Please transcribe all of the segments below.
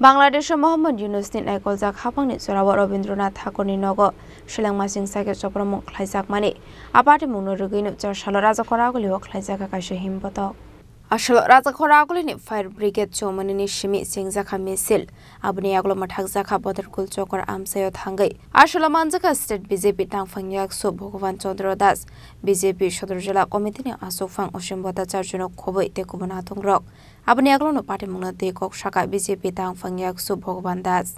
বাংলাদেশের মোহাম্মদ ইউনুসনি নাইকলজাক হাফাংনি জরাব রবীন্দ্রনাথ ঠাকুরনি নগ শিলাংমাসিং সাইকে চপ্রমুখ খ্লাইজাকমানি আপাটি মুনো রুগৈनु চারসাল রাজাখরাগুলি খ্লাইজাকা কাইসে হিমবতক আসল রাজাখরাগুলিनि फायर ब्रिगेड चौमनिनि सिमि सिंजाखा मिसिल आबनि आगलमा थागजाखा बदरकुल चकर आमसायाव थांगै आसला मानजाखा स्टेट बीजेपी तांफांयाक सु भगवान चंद्र दास बीजेपी सदर जिल्ला कमिटिनि आसुफां असीम भट्टाचार्य खबै तेकुबना थंग्रक आबनि आगलनो पार्टी मुंगना देखक शाखा बीजेपी तांफांयाक सु भगवान दास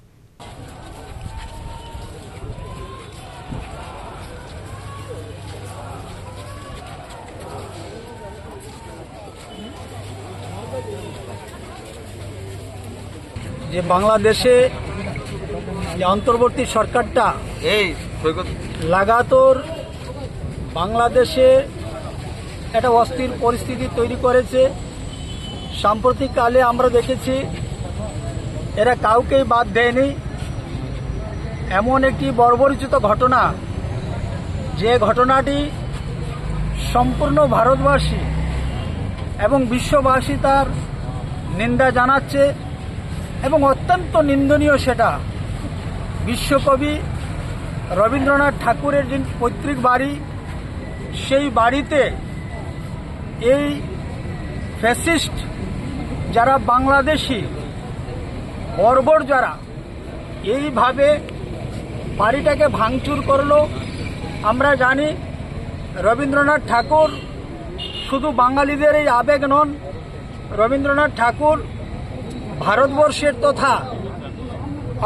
যে বাংলাদেশে যে অন্তর্বর্তী সরকারটা লাগাতার বাংলাদেশে একটা অস্থির পরিস্থিতি তৈরি করেছে। সাম্প্রতিককালে আমরা দেখেছি এরা কাউকেই বাদ দেয়নি। এমন একটি বর্বরোচিত ঘটনা, যে ঘটনাটি সম্পূর্ণ ভারতবাসী এবং বিশ্ববাসী তার নিন্দা জানাচ্ছে এবং অত্যন্ত নিন্দনীয়। সেটা বিশ্বকবি রবীন্দ্রনাথ ঠাকুরের যে পৈতৃক বাড়ি, সেই বাড়িতে এই ফ্যাসিস্ট যারা বাংলাদেশি বর্বর যারা এইভাবে বাড়িটাকে ভাঙচুর করলো। আমরা জানি রবীন্দ্রনাথ ঠাকুর শুধু বাঙালিদের এই আবেগ নন, রবীন্দ্রনাথ ঠাকুর ভারতবর্ষের তথা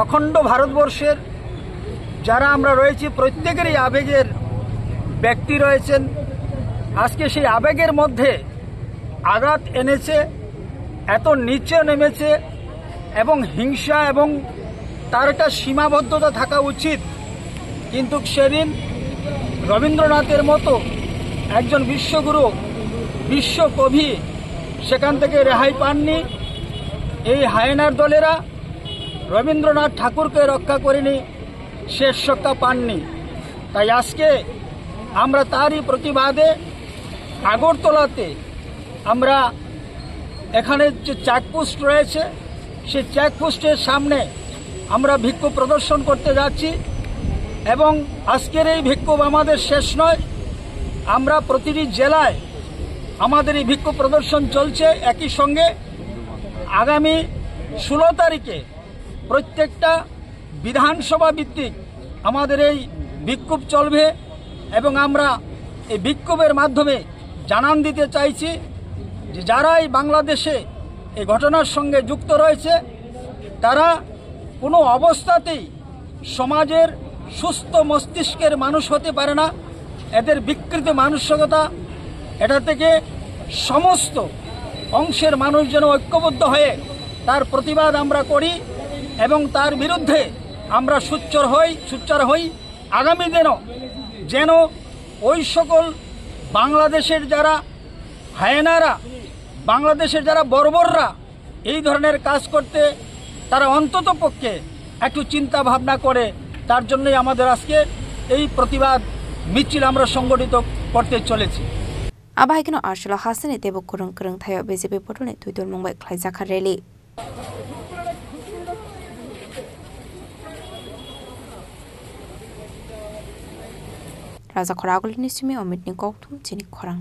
অখণ্ড ভারতবর্ষের যারা আমরা রয়েছি প্রত্যেকেরই আবেগের ব্যক্তি রয়েছেন। আজকে সেই আবেগের মধ্যে আঘাত এনেছে, এত নিচে নেমেছে এবং হিংসা এবং তার একটা সীমাবদ্ধতা থাকা উচিত। কিন্তু সেদিন রবীন্দ্রনাথের মতো একজন বিশ্বগুরু, বিশ্বকবি সেখান থেকে রেহাই পাননি। এই হায়নার দলেরা রবীন্দ্রনাথ ঠাকুরকে রক্ষা করেনি, শেষ রক্ষা পাননি। তাই আজকে আমরা তারই প্রতিবাদে আগরতলাতে আমরা এখানে যে চেকপোস্ট রয়েছে, সেই চেকপোস্টের সামনে আমরা বিক্ষোভ প্রদর্শন করতে যাচ্ছি। এবং আজকের এই বিক্ষোভ আমাদের শেষ নয়, আমরা প্রতিটি জেলায় আমাদের এই বিক্ষোভ প্রদর্শন চলছে। একই সঙ্গে আগামী 16 তারিখে প্রত্যেকটা বিধানসভা ভিত্তিক আমাদের এই বিক্ষোভ চলবে এবং আমরা এই বিক্ষোভের মাধ্যমে জানান দিতে চাইছি যে যারা এই বাংলাদেশে এই ঘটনার সঙ্গে যুক্ত রয়েছে তারা কোনো অবস্থাতেই সমাজের সুস্থ মস্তিষ্কের মানুষ হতে পারে না। এদের বিকৃত মানসিকতা, এটা থেকে সমস্ত অংশের মানুষ যেন ঐক্যবদ্ধ হয়ে তার প্রতিবাদ আমরা করি এবং তার বিরুদ্ধে আমরা সোচ্চার হই। আগামী দিনও যেন ওই সকল বাংলাদেশের যারা হায়নারা, বাংলাদেশের যারা বর্বররা এই ধরনের কাজ করতে তারা অন্তত পক্ষে একটু চিন্তা ভাবনা করে। তার জন্যই আমাদের আজকে এই প্রতিবাদ মিছিল আমরা সংগঠিত করতে চলেছি। আবাইকেন আরশালা হাসানি দেবক করং করং থায় বিজেপি পটনে তুইদুল মুম্বাই খ্লাইজাখা রেলি রাজা খরাগুলিনি সিমি অমিতনি কৌথুম চিনি খরাং।